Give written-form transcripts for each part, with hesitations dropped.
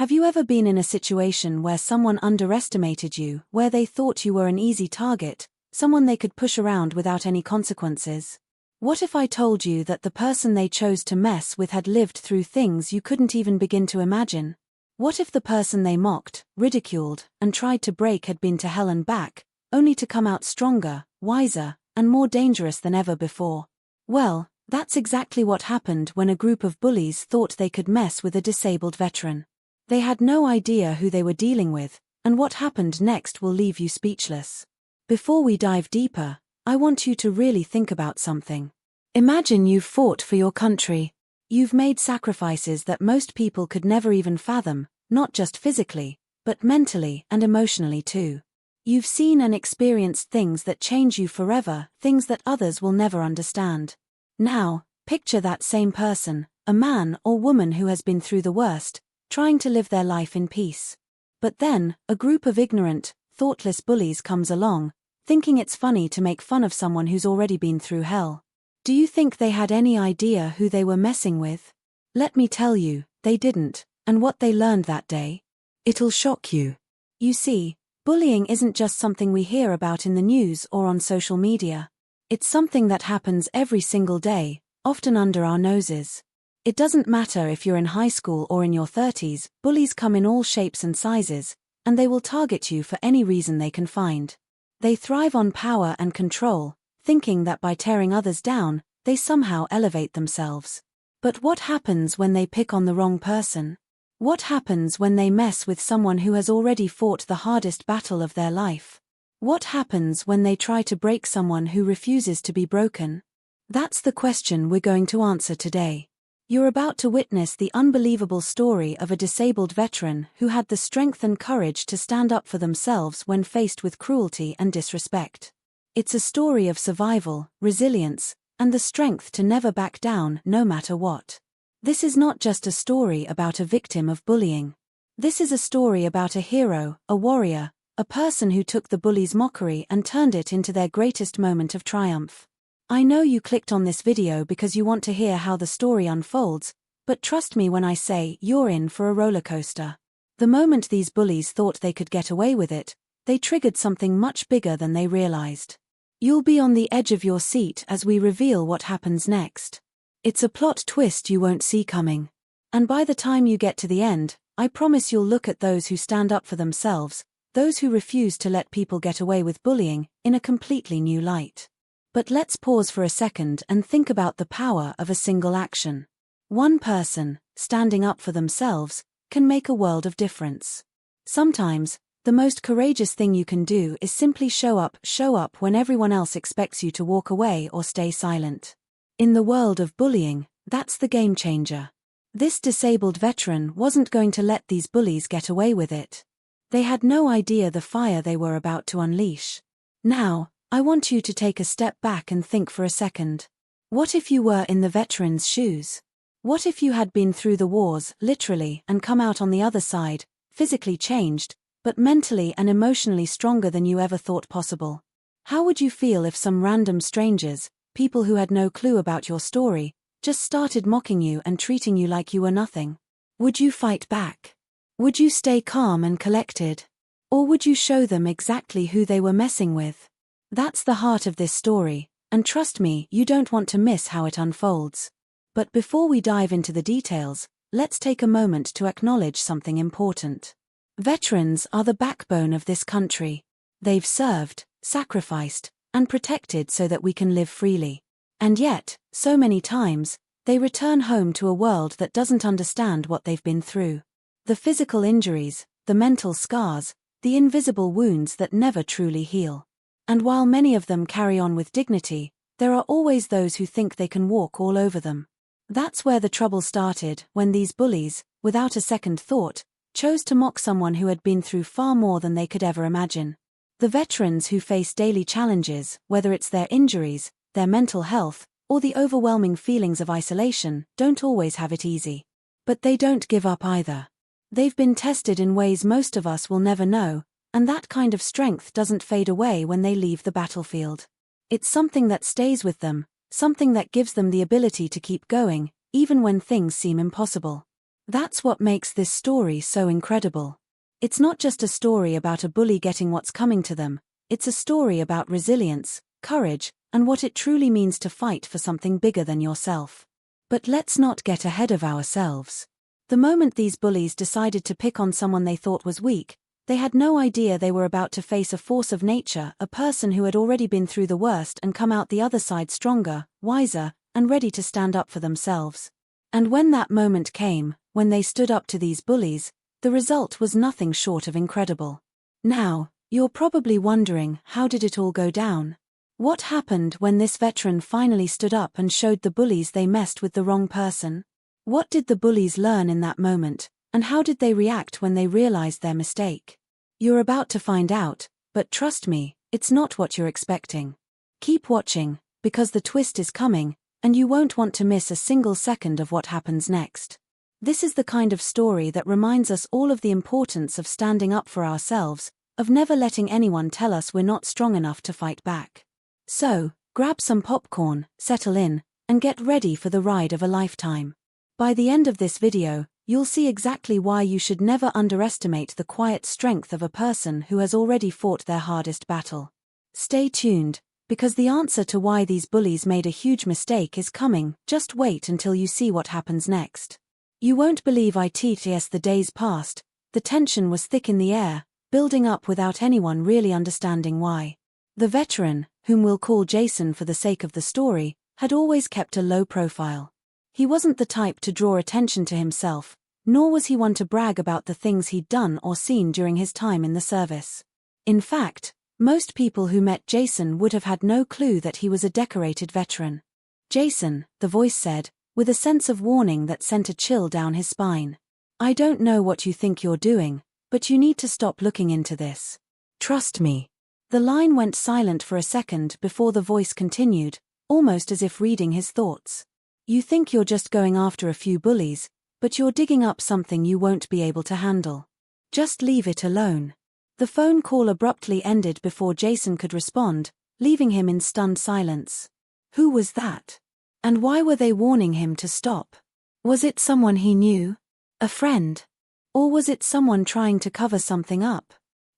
Have you ever been in a situation where someone underestimated you, where they thought you were an easy target, someone they could push around without any consequences? What if I told you that the person they chose to mess with had lived through things you couldn't even begin to imagine? What if the person they mocked, ridiculed, and tried to break had been to hell and back, only to come out stronger, wiser, and more dangerous than ever before? Well, that's exactly what happened when a group of bullies thought they could mess with a disabled veteran. They had no idea who they were dealing with, and what happened next will leave you speechless. Before we dive deeper, I want you to really think about something. Imagine you've fought for your country. You've made sacrifices that most people could never even fathom, not just physically, but mentally and emotionally too. You've seen and experienced things that change you forever, things that others will never understand. Now, picture that same person, a man or woman who has been through the worst, trying to live their life in peace. But then, a group of ignorant, thoughtless bullies comes along, thinking it's funny to make fun of someone who's already been through hell. Do you think they had any idea who they were messing with? Let me tell you, they didn't, and what they learned that day? It'll shock you. You see, bullying isn't just something we hear about in the news or on social media. It's something that happens every single day, often under our noses. It doesn't matter if you're in high school or in your 30s, bullies come in all shapes and sizes, and they will target you for any reason they can find. They thrive on power and control, thinking that by tearing others down, they somehow elevate themselves. But what happens when they pick on the wrong person? What happens when they mess with someone who has already fought the hardest battle of their life? What happens when they try to break someone who refuses to be broken? That's the question we're going to answer today. You're about to witness the unbelievable story of a disabled veteran who had the strength and courage to stand up for themselves when faced with cruelty and disrespect. It's a story of survival, resilience, and the strength to never back down no matter what. This is not just a story about a victim of bullying. This is a story about a hero, a warrior, a person who took the bully's mockery and turned it into their greatest moment of triumph. I know you clicked on this video because you want to hear how the story unfolds, but trust me when I say you're in for a roller coaster. The moment these bullies thought they could get away with it, they triggered something much bigger than they realized. You'll be on the edge of your seat as we reveal what happens next. It's a plot twist you won't see coming. And by the time you get to the end, I promise you'll look at those who stand up for themselves, those who refuse to let people get away with bullying, in a completely new light. But let's pause for a second and think about the power of a single action. One person, standing up for themselves, can make a world of difference. Sometimes, the most courageous thing you can do is simply show up when everyone else expects you to walk away or stay silent. In the world of bullying, that's the game changer. This disabled veteran wasn't going to let these bullies get away with it. They had no idea the fire they were about to unleash. Now, I want you to take a step back and think for a second. What if you were in the veteran's shoes? What if you had been through the wars, literally, and come out on the other side, physically changed, but mentally and emotionally stronger than you ever thought possible? How would you feel if some random strangers, people who had no clue about your story, just started mocking you and treating you like you were nothing? Would you fight back? Would you stay calm and collected? Or would you show them exactly who they were messing with? That's the heart of this story, and trust me, you don't want to miss how it unfolds. But before we dive into the details, let's take a moment to acknowledge something important. Veterans are the backbone of this country. They've served, sacrificed, and protected so that we can live freely. And yet, so many times, they return home to a world that doesn't understand what they've been through. The physical injuries, the mental scars, the invisible wounds that never truly heal. And while many of them carry on with dignity, there are always those who think they can walk all over them. That's where the trouble started, when these bullies, without a second thought, chose to mock someone who had been through far more than they could ever imagine. The veterans who face daily challenges, whether it's their injuries, their mental health, or the overwhelming feelings of isolation, don't always have it easy. But they don't give up either. They've been tested in ways most of us will never know, and that kind of strength doesn't fade away when they leave the battlefield. It's something that stays with them, something that gives them the ability to keep going, even when things seem impossible. That's what makes this story so incredible. It's not just a story about a bully getting what's coming to them, it's a story about resilience, courage, and what it truly means to fight for something bigger than yourself. But let's not get ahead of ourselves. The moment these bullies decided to pick on someone they thought was weak, they had no idea they were about to face a force of nature, a person who had already been through the worst and come out the other side stronger, wiser, and ready to stand up for themselves. And when that moment came, when they stood up to these bullies, the result was nothing short of incredible. Now, you're probably wondering, how did it all go down? What happened when this veteran finally stood up and showed the bullies they messed with the wrong person? What did the bullies learn in that moment, and how did they react when they realized their mistake? You're about to find out, but trust me, it's not what you're expecting. Keep watching, because the twist is coming, and you won't want to miss a single second of what happens next. This is the kind of story that reminds us all of the importance of standing up for ourselves, of never letting anyone tell us we're not strong enough to fight back. So, grab some popcorn, settle in, and get ready for the ride of a lifetime. By the end of this video, you'll see exactly why you should never underestimate the quiet strength of a person who has already fought their hardest battle. Stay tuned, because the answer to why these bullies made a huge mistake is coming. Just wait until you see what happens next. You won't believe it. As the days passed, the tension was thick in the air, building up without anyone really understanding why. The veteran, whom we'll call Jason for the sake of the story, had always kept a low profile. He wasn't the type to draw attention to himself, nor was he one to brag about the things he'd done or seen during his time in the service. In fact, most people who met Jason would have had no clue that he was a decorated veteran. "Jason," the voice said, with a sense of warning that sent a chill down his spine. "I don't know what you think you're doing, but you need to stop looking into this. Trust me." The line went silent for a second before the voice continued, almost as if reading his thoughts. "You think you're just going after a few bullies, but you're digging up something you won't be able to handle. Just leave it alone." The phone call abruptly ended before Jason could respond, leaving him in stunned silence. Who was that? And why were they warning him to stop? Was it someone he knew? A friend? Or was it someone trying to cover something up?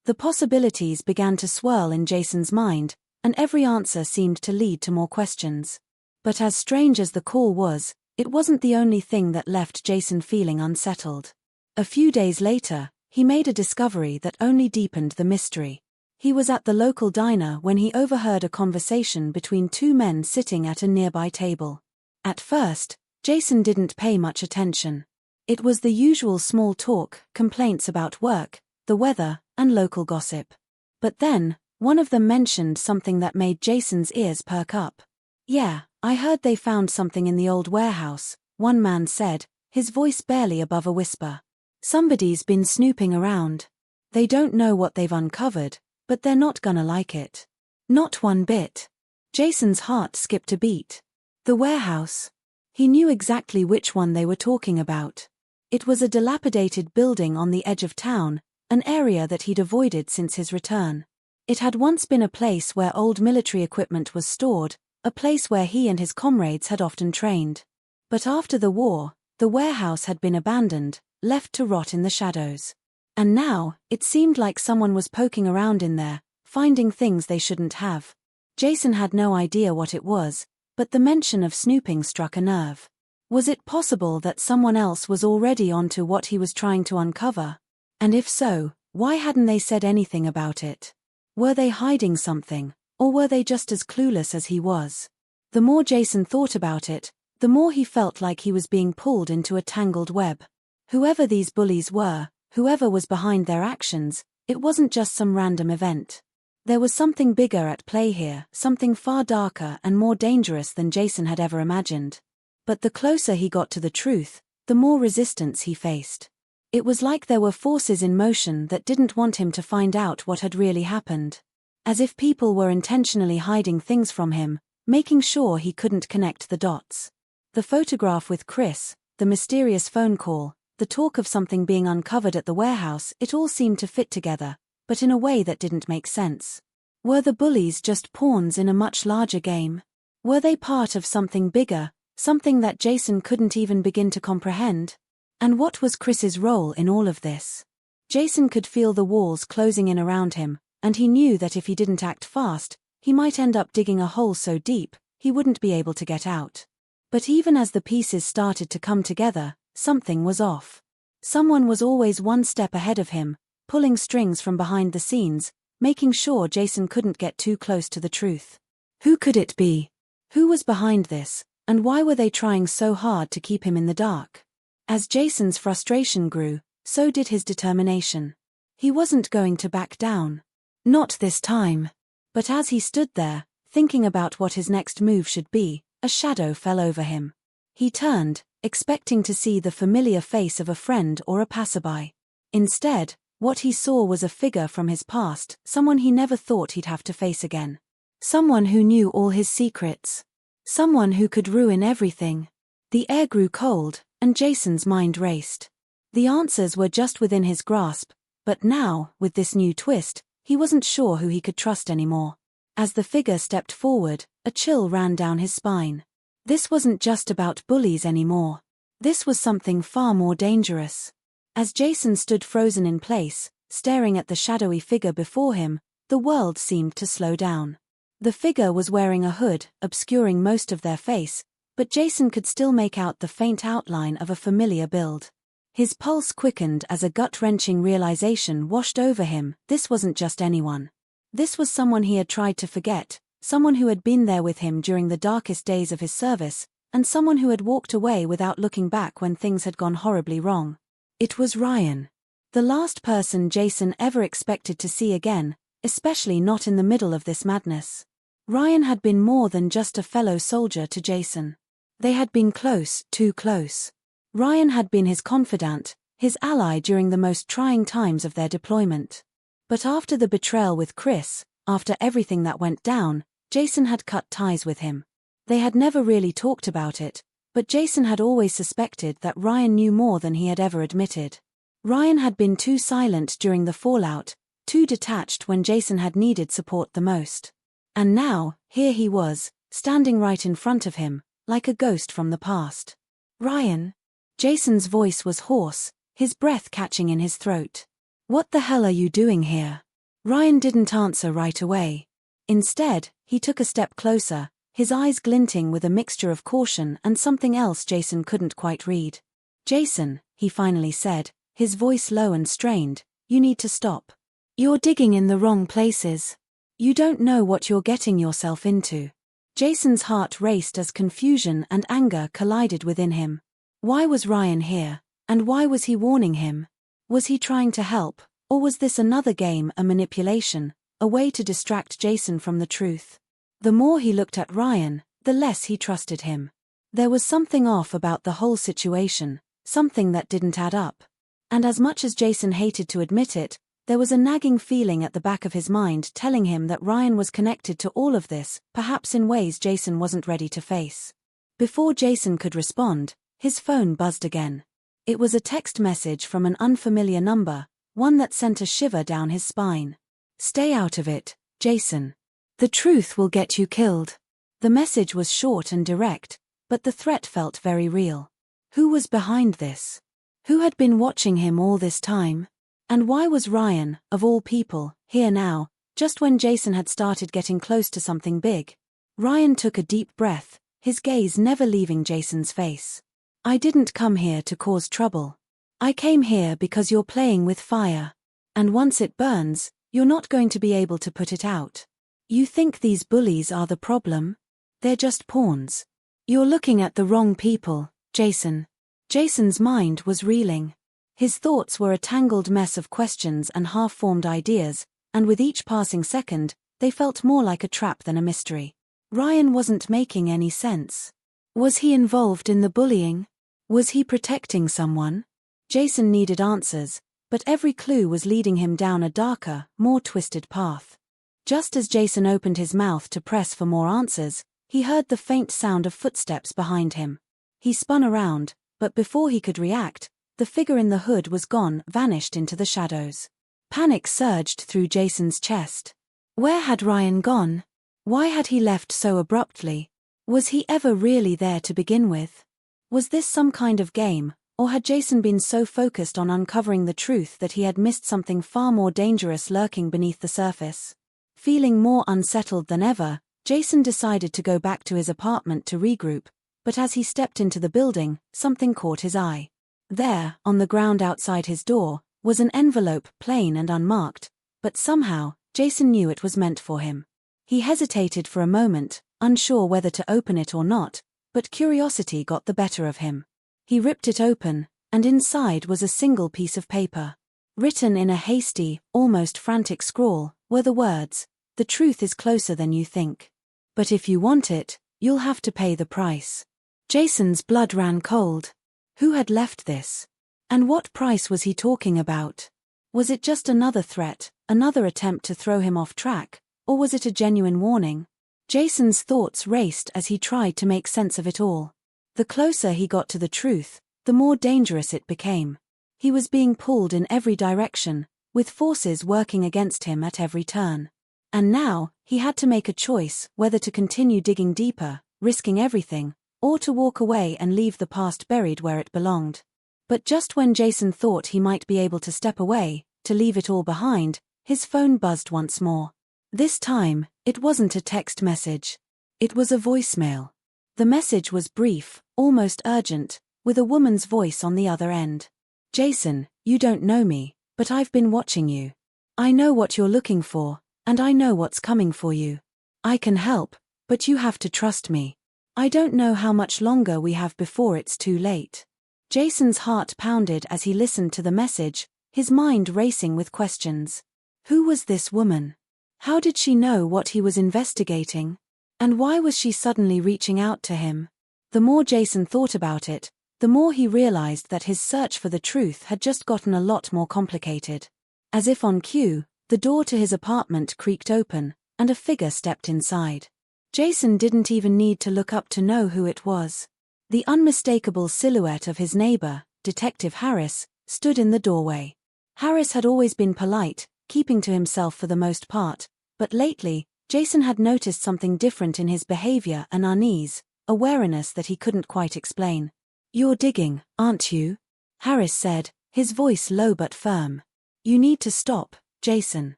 The possibilities began to swirl in Jason's mind, and every answer seemed to lead to more questions. But as strange as the call was, it wasn't the only thing that left Jason feeling unsettled. A few days later, he made a discovery that only deepened the mystery. He was at the local diner when he overheard a conversation between two men sitting at a nearby table. At first, Jason didn't pay much attention. It was the usual small talk, complaints about work, the weather, and local gossip. But then, one of them mentioned something that made Jason's ears perk up. "Yeah, I heard they found something in the old warehouse," one man said, his voice barely above a whisper. "Somebody's been snooping around. They don't know what they've uncovered, but they're not gonna like it." Not one bit. Jason's heart skipped a beat. The warehouse. He knew exactly which one they were talking about. It was a dilapidated building on the edge of town, an area that he'd avoided since his return. It had once been a place where old military equipment was stored, a place where he and his comrades had often trained. But after the war, the warehouse had been abandoned, left to rot in the shadows. And now, it seemed like someone was poking around in there, finding things they shouldn't have. Jason had no idea what it was, but the mention of snooping struck a nerve. Was it possible that someone else was already onto what he was trying to uncover? And if so, why hadn't they said anything about it? Were they hiding something, or were they just as clueless as he was? The more Jason thought about it, the more he felt like he was being pulled into a tangled web. Whoever these bullies were, whoever was behind their actions, it wasn't just some random event. There was something bigger at play here, something far darker and more dangerous than Jason had ever imagined. But the closer he got to the truth, the more resistance he faced. It was like there were forces in motion that didn't want him to find out what had really happened. As if people were intentionally hiding things from him, making sure he couldn't connect the dots. The photograph with Chris, the mysterious phone call, the talk of something being uncovered at the warehouse, it all seemed to fit together, but in a way that didn't make sense. Were the bullies just pawns in a much larger game? Were they part of something bigger, something that Jason couldn't even begin to comprehend? And what was Chris's role in all of this? Jason could feel the walls closing in around him, and he knew that if he didn't act fast, he might end up digging a hole so deep, he wouldn't be able to get out. But even as the pieces started to come together, something was off. Someone was always one step ahead of him, pulling strings from behind the scenes, making sure Jason couldn't get too close to the truth. Who could it be? Who was behind this, and why were they trying so hard to keep him in the dark? As Jason's frustration grew, so did his determination. He wasn't going to back down. Not this time. But as he stood there, thinking about what his next move should be, a shadow fell over him. He turned, expecting to see the familiar face of a friend or a passerby. Instead, what he saw was a figure from his past, someone he never thought he'd have to face again. Someone who knew all his secrets. Someone who could ruin everything. The air grew cold, and Jason's mind raced. The answers were just within his grasp, but now, with this new twist, he wasn't sure who he could trust anymore. As the figure stepped forward, a chill ran down his spine. This wasn't just about bullies anymore. This was something far more dangerous. As Jason stood frozen in place, staring at the shadowy figure before him, the world seemed to slow down. The figure was wearing a hood, obscuring most of their face, but Jason could still make out the faint outline of a familiar build. His pulse quickened as a gut-wrenching realization washed over him. This wasn't just anyone. This was someone he had tried to forget, someone who had been there with him during the darkest days of his service, and someone who had walked away without looking back when things had gone horribly wrong. It was Ryan. The last person Jason ever expected to see again, especially not in the middle of this madness. Ryan had been more than just a fellow soldier to Jason. They had been close, too close. Ryan had been his confidant, his ally during the most trying times of their deployment. But after the betrayal with Chris, after everything that went down, Jason had cut ties with him. They had never really talked about it, but Jason had always suspected that Ryan knew more than he had ever admitted. Ryan had been too silent during the fallout, too detached when Jason had needed support the most. And now, here he was, standing right in front of him, like a ghost from the past. Ryan? Jason's voice was hoarse, his breath catching in his throat. What the hell are you doing here? Ryan didn't answer right away. Instead, he took a step closer, his eyes glinting with a mixture of caution and something else Jason couldn't quite read. Jason, he finally said, his voice low and strained, you need to stop. You're digging in the wrong places. You don't know what you're getting yourself into. Jason's heart raced as confusion and anger collided within him. Why was Ryan here, and why was he warning him? Was he trying to help, or was this another game, a manipulation, a way to distract Jason from the truth? The more he looked at Ryan, the less he trusted him. There was something off about the whole situation, something that didn't add up. And as much as Jason hated to admit it, there was a nagging feeling at the back of his mind telling him that Ryan was connected to all of this, perhaps in ways Jason wasn't ready to face. Before Jason could respond, his phone buzzed again. It was a text message from an unfamiliar number, one that sent a shiver down his spine. Stay out of it, Jason. The truth will get you killed. The message was short and direct, but the threat felt very real. Who was behind this? Who had been watching him all this time? And why was Ryan, of all people, here now, just when Jason had started getting close to something big? Ryan took a deep breath, his gaze never leaving Jason's face. I didn't come here to cause trouble. I came here because you're playing with fire. And once it burns, you're not going to be able to put it out. You think these bullies are the problem? They're just pawns. You're looking at the wrong people, Jason. Jason's mind was reeling. His thoughts were a tangled mess of questions and half-formed ideas, and with each passing second, they felt more like a trap than a mystery. Ryan wasn't making any sense. Was he involved in the bullying? Was he protecting someone? Jason needed answers, but every clue was leading him down a darker, more twisted path. Just as Jason opened his mouth to press for more answers, he heard the faint sound of footsteps behind him. He spun around, but before he could react, the figure in the hood was gone, vanished into the shadows. Panic surged through Jason's chest. Where had Ryan gone? Why had he left so abruptly? Was he ever really there to begin with? Was this some kind of game, Or had Jason been so focused on uncovering the truth that he had missed something far more dangerous lurking beneath the surface? Feeling more unsettled than ever, Jason decided to go back to his apartment to regroup, but as he stepped into the building, something caught his eye. There, on the ground outside his door, was an envelope, plain and unmarked, but somehow, Jason knew it was meant for him. He hesitated for a moment, unsure whether to open it or not, but curiosity got the better of him. He ripped it open, and inside was a single piece of paper. Written in a hasty, almost frantic scrawl, were the words, "The truth is closer than you think. But if you want it, you'll have to pay the price." Jason's blood ran cold. Who had left this? And what price was he talking about? Was it just another threat, another attempt to throw him off track, or was it a genuine warning? Jason's thoughts raced as he tried to make sense of it all. The closer he got to the truth, the more dangerous it became. He was being pulled in every direction, with forces working against him at every turn. And now, he had to make a choice whether to continue digging deeper, risking everything, or to walk away and leave the past buried where it belonged. But just when Jason thought he might be able to step away, to leave it all behind, his phone buzzed once more. This time, it wasn't a text message. It was a voicemail. The message was brief, almost urgent, with a woman's voice on the other end. "Jason, you don't know me, but I've been watching you. I know what you're looking for, and I know what's coming for you. I can help, but you have to trust me. I don't know how much longer we have before it's too late." Jason's heart pounded as he listened to the message, his mind racing with questions. Who was this woman? How did she know what he was investigating? And why was she suddenly reaching out to him? The more Jason thought about it, the more he realized that his search for the truth had just gotten a lot more complicated. As if on cue, the door to his apartment creaked open, and a figure stepped inside. Jason didn't even need to look up to know who it was. The unmistakable silhouette of his neighbor, Detective Harris, stood in the doorway. Harris had always been polite, keeping to himself for the most part, but lately, Jason had noticed something different in his behavior, an unease, a wariness that he couldn't quite explain. "You're digging, aren't you?" Harris said, his voice low but firm. "You need to stop, Jason.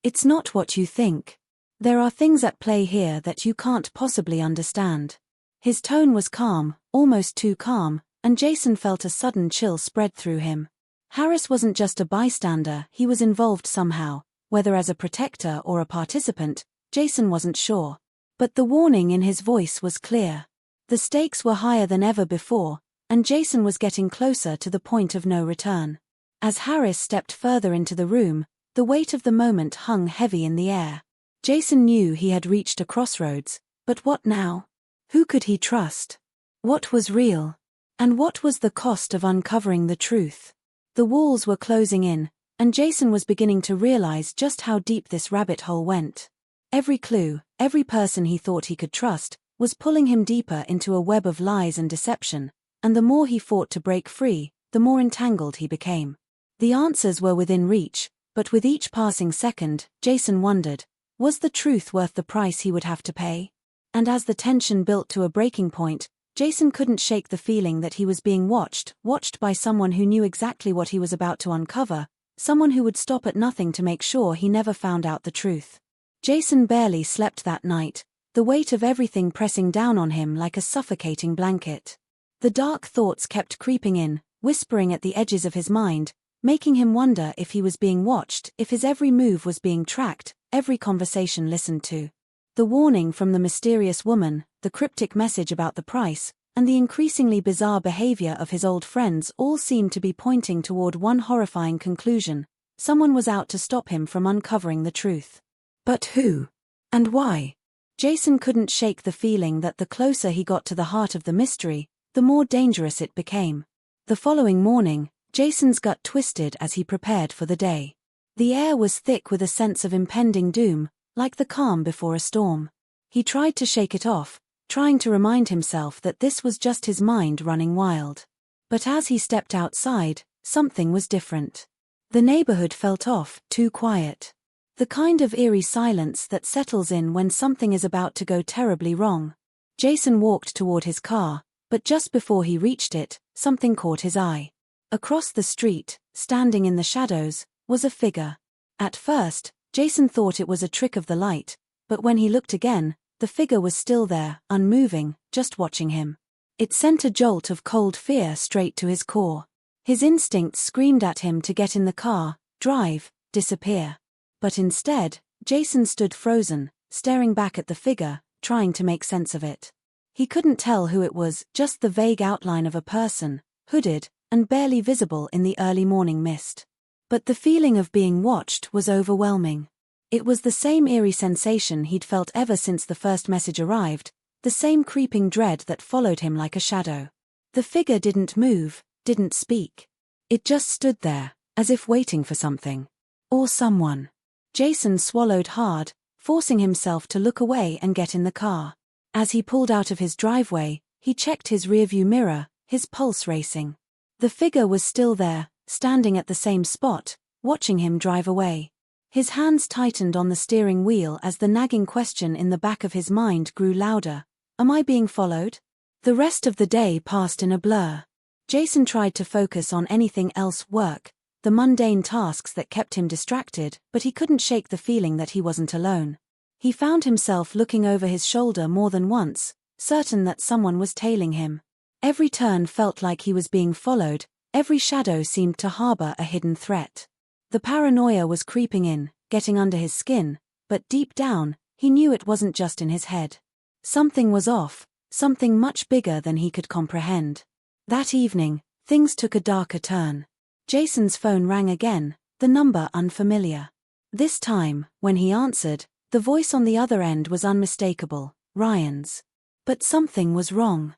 It's not what you think. There are things at play here that you can't possibly understand." His tone was calm, almost too calm, and Jason felt a sudden chill spread through him. Harris wasn't just a bystander, he was involved somehow, whether as a protector or a participant, Jason wasn't sure. But the warning in his voice was clear. The stakes were higher than ever before, and Jason was getting closer to the point of no return. As Harris stepped further into the room, the weight of the moment hung heavy in the air. Jason knew he had reached a crossroads, but what now? Who could he trust? What was real? And what was the cost of uncovering the truth? The walls were closing in, and Jason was beginning to realize just how deep this rabbit hole went. Every clue, every person he thought he could trust, was pulling him deeper into a web of lies and deception, and the more he fought to break free, the more entangled he became. The answers were within reach, but with each passing second, Jason wondered, was the truth worth the price he would have to pay? And as the tension built to a breaking point, Jason couldn't shake the feeling that he was being watched by someone who knew exactly what he was about to uncover, someone who would stop at nothing to make sure he never found out the truth. Jason barely slept that night, the weight of everything pressing down on him like a suffocating blanket. The dark thoughts kept creeping in, whispering at the edges of his mind, making him wonder if he was being watched, if his every move was being tracked, every conversation listened to. The warning from the mysterious woman, the cryptic message about the price, and the increasingly bizarre behavior of his old friends all seemed to be pointing toward one horrifying conclusion: someone was out to stop him from uncovering the truth. But who? And why? Jason couldn't shake the feeling that the closer he got to the heart of the mystery, the more dangerous it became. The following morning, Jason's gut twisted as he prepared for the day. The air was thick with a sense of impending doom, like the calm before a storm. He tried to shake it off, trying to remind himself that this was just his mind running wild. But as he stepped outside, something was different. The neighborhood felt off, too quiet. The kind of eerie silence that settles in when something is about to go terribly wrong. Jason walked toward his car, but just before he reached it, something caught his eye. Across the street, standing in the shadows, was a figure. At first, Jason thought it was a trick of the light, but when he looked again, the figure was still there, unmoving, just watching him. It sent a jolt of cold fear straight to his core. His instincts screamed at him to get in the car, drive, disappear. But instead, Jason stood frozen, staring back at the figure, trying to make sense of it. He couldn't tell who it was, just the vague outline of a person, hooded, and barely visible in the early morning mist. But the feeling of being watched was overwhelming. It was the same eerie sensation he'd felt ever since the first message arrived, the same creeping dread that followed him like a shadow. The figure didn't move, didn't speak. It just stood there, as if waiting for something. Or someone. Jason swallowed hard, forcing himself to look away and get in the car. As he pulled out of his driveway, he checked his rearview mirror, his pulse racing. The figure was still there, standing at the same spot, watching him drive away. His hands tightened on the steering wheel as the nagging question in the back of his mind grew louder. Am I being followed? The rest of the day passed in a blur. Jason tried to focus on anything else, work, the mundane tasks that kept him distracted, but he couldn't shake the feeling that he wasn't alone. He found himself looking over his shoulder more than once, certain that someone was tailing him. Every turn felt like he was being followed, every shadow seemed to harbor a hidden threat. The paranoia was creeping in, getting under his skin, but deep down, he knew it wasn't just in his head. Something was off, something much bigger than he could comprehend. That evening, things took a darker turn. Jason's phone rang again, the number unfamiliar. This time, when he answered, the voice on the other end was unmistakable, Ryan's. But something was wrong.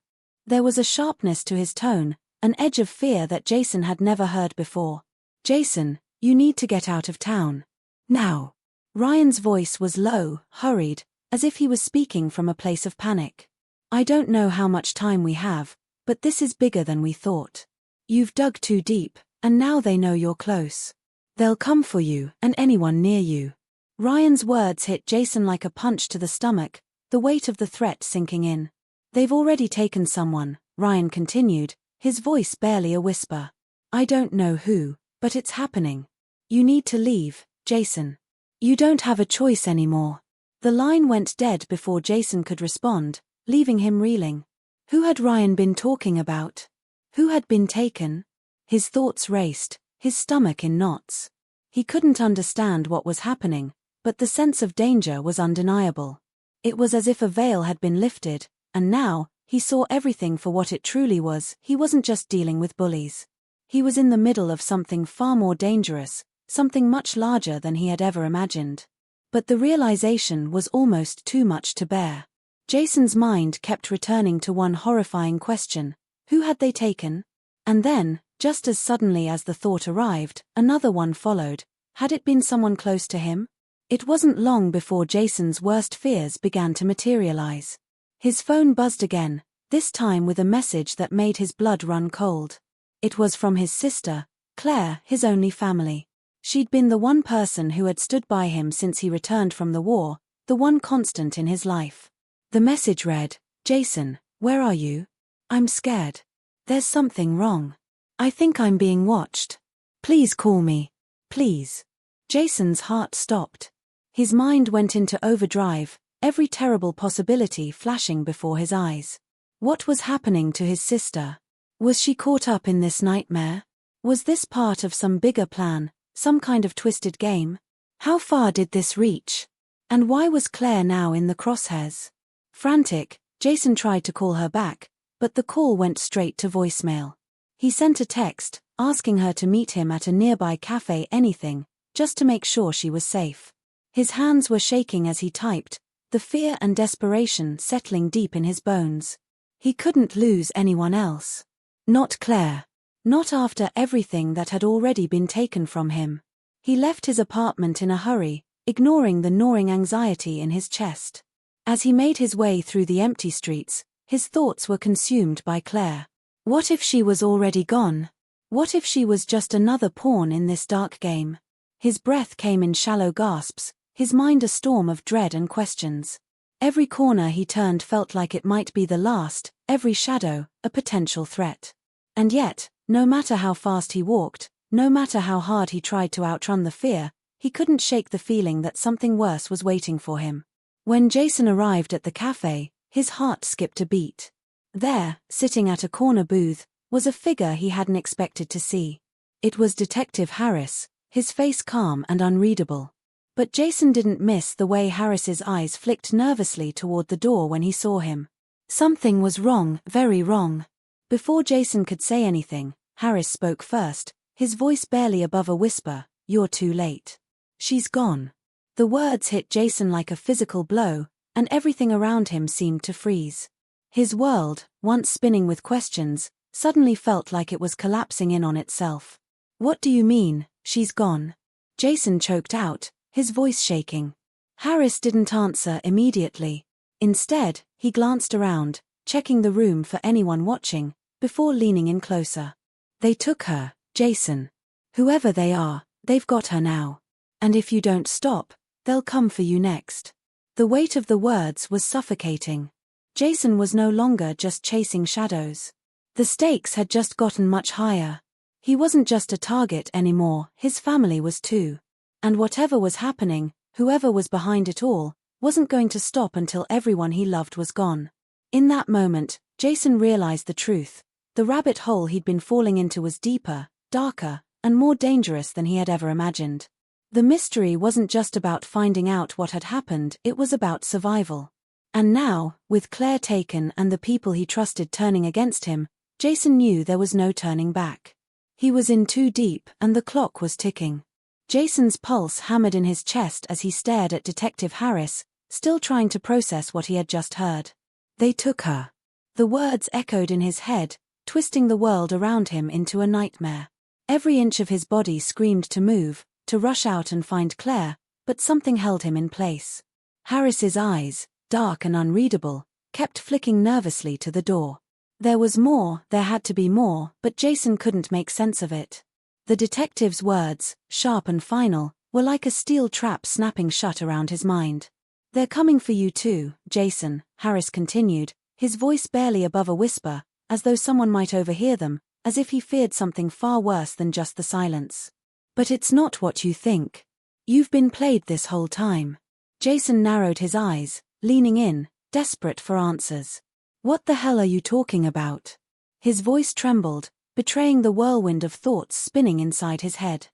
There was a sharpness to his tone, an edge of fear that Jason had never heard before. Jason, you need to get out of town. Now. Ryan's voice was low, hurried, as if he was speaking from a place of panic. I don't know how much time we have, but this is bigger than we thought. You've dug too deep, and now they know you're close. They'll come for you and anyone near you. Ryan's words hit Jason like a punch to the stomach, the weight of the threat sinking in. They've already taken someone, Ryan continued, his voice barely a whisper. I don't know who, but it's happening. You need to leave, Jason. You don't have a choice anymore. The line went dead before Jason could respond, leaving him reeling. Who had Ryan been talking about? Who had been taken? His thoughts raced, his stomach in knots. He couldn't understand what was happening, but the sense of danger was undeniable. It was as if a veil had been lifted, and now, he saw everything for what it truly was. He wasn't just dealing with bullies. He was in the middle of something far more dangerous, something much larger than he had ever imagined. But the realization was almost too much to bear. Jason's mind kept returning to one horrifying question. Who had they taken? And then, just as suddenly as the thought arrived, another one followed. Had it been someone close to him? It wasn't long before Jason's worst fears began to materialize. His phone buzzed again, this time with a message that made his blood run cold. It was from his sister, Claire, his only family. She'd been the one person who had stood by him since he returned from the war, the one constant in his life. The message read, Jason, where are you? I'm scared. There's something wrong. I think I'm being watched. Please call me. Please. Jason's heart stopped. His mind went into overdrive, every terrible possibility flashing before his eyes. What was happening to his sister? Was she caught up in this nightmare? Was this part of some bigger plan, some kind of twisted game? How far did this reach? And why was Claire now in the crosshairs? Frantic, Jason tried to call her back, but the call went straight to voicemail. He sent a text, asking her to meet him at a nearby cafe, anything, just to make sure she was safe. His hands were shaking as he typed, the fear and desperation settling deep in his bones. He couldn't lose anyone else. Not Claire. Not after everything that had already been taken from him. He left his apartment in a hurry, ignoring the gnawing anxiety in his chest. As he made his way through the empty streets, his thoughts were consumed by Claire. What if she was already gone? What if she was just another pawn in this dark game? His breath came in shallow gasps, his mind a storm of dread and questions. Every corner he turned felt like it might be the last, every shadow, a potential threat. And yet, no matter how fast he walked, no matter how hard he tried to outrun the fear, he couldn't shake the feeling that something worse was waiting for him. When Jason arrived at the cafe, his heart skipped a beat. There, sitting at a corner booth, was a figure he hadn't expected to see. It was Detective Harris, his face calm and unreadable. But Jason didn't miss the way Harris's eyes flicked nervously toward the door when he saw him. Something was wrong, very wrong. Before Jason could say anything, Harris spoke first, his voice barely above a whisper, "You're too late. She's gone." The words hit Jason like a physical blow, and everything around him seemed to freeze. His world, once spinning with questions, suddenly felt like it was collapsing in on itself. "What do you mean, she's gone?" Jason choked out, his voice shaking. Harris didn't answer immediately. Instead, he glanced around, checking the room for anyone watching, before leaning in closer. "They took her, Jason. Whoever they are, they've got her now. And if you don't stop, they'll come for you next." The weight of the words was suffocating. Jason was no longer just chasing shadows. The stakes had just gotten much higher. He wasn't just a target anymore, his family was too. And whatever was happening, whoever was behind it all, wasn't going to stop until everyone he loved was gone. In that moment, Jason realized the truth. The rabbit hole he'd been falling into was deeper, darker, and more dangerous than he had ever imagined. The mystery wasn't just about finding out what had happened, it was about survival. And now, with Claire taken and the people he trusted turning against him, Jason knew there was no turning back. He was in too deep, and the clock was ticking. Jason's pulse hammered in his chest as he stared at Detective Harris, still trying to process what he had just heard. "They took her." The words echoed in his head, twisting the world around him into a nightmare. Every inch of his body screamed to move, to rush out and find Claire, but something held him in place. Harris's eyes, dark and unreadable, kept flicking nervously to the door. There was more, there had to be more, but Jason couldn't make sense of it. The detective's words, sharp and final, were like a steel trap snapping shut around his mind. "They're coming for you too, Jason," Harris continued, his voice barely above a whisper, as though someone might overhear them, as if he feared something far worse than just the silence. "But it's not what you think. You've been played this whole time." Jason narrowed his eyes, leaning in, desperate for answers. "What the hell are you talking about?" His voice trembled, betraying the whirlwind of thoughts spinning inside his head.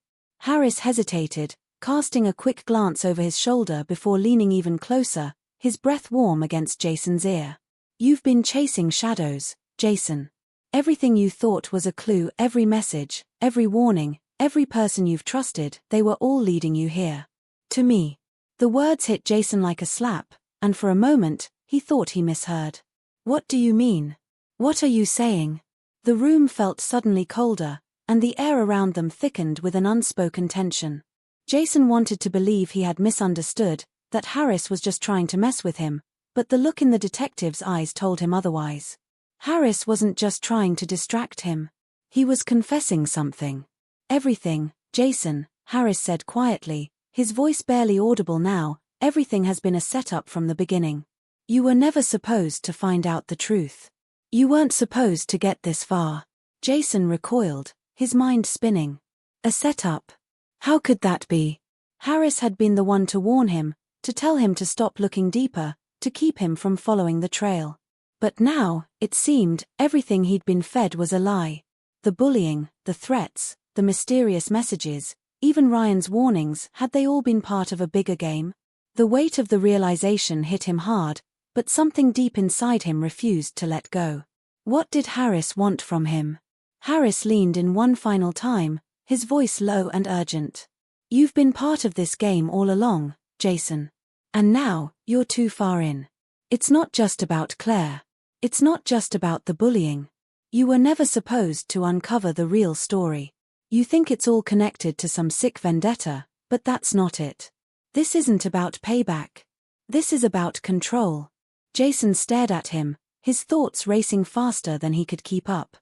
Harris hesitated, casting a quick glance over his shoulder before leaning even closer, his breath warm against Jason's ear. "You've been chasing shadows, Jason. Everything you thought was a clue, every message, every warning, every person you've trusted, they were all leading you here. To me." The words hit Jason like a slap, and for a moment, he thought he misheard. "What do you mean? What are you saying?" The room felt suddenly colder, and the air around them thickened with an unspoken tension. Jason wanted to believe he had misunderstood, that Harris was just trying to mess with him, but the look in the detective's eyes told him otherwise. Harris wasn't just trying to distract him. He was confessing something. "Everything, Jason," Harris said quietly, his voice barely audible now, "everything has been a setup from the beginning. You were never supposed to find out the truth. You weren't supposed to get this far." Jason recoiled, his mind spinning. A setup? How could that be? Harris had been the one to warn him, to tell him to stop looking deeper, to keep him from following the trail. But now, it seemed, everything he'd been fed was a lie. The bullying, the threats, the mysterious messages, even Ryan's warnings, had they all been part of a bigger game? The weight of the realization hit him hard, but something deep inside him refused to let go. What did Harris want from him? Harris leaned in one final time, his voice low and urgent. "You've been part of this game all along, Jason. And now, you're too far in. It's not just about Claire. It's not just about the bullying. You were never supposed to uncover the real story. You think it's all connected to some sick vendetta, but that's not it. This isn't about payback. This is about control." Jason stared at him, his thoughts racing faster than he could keep up.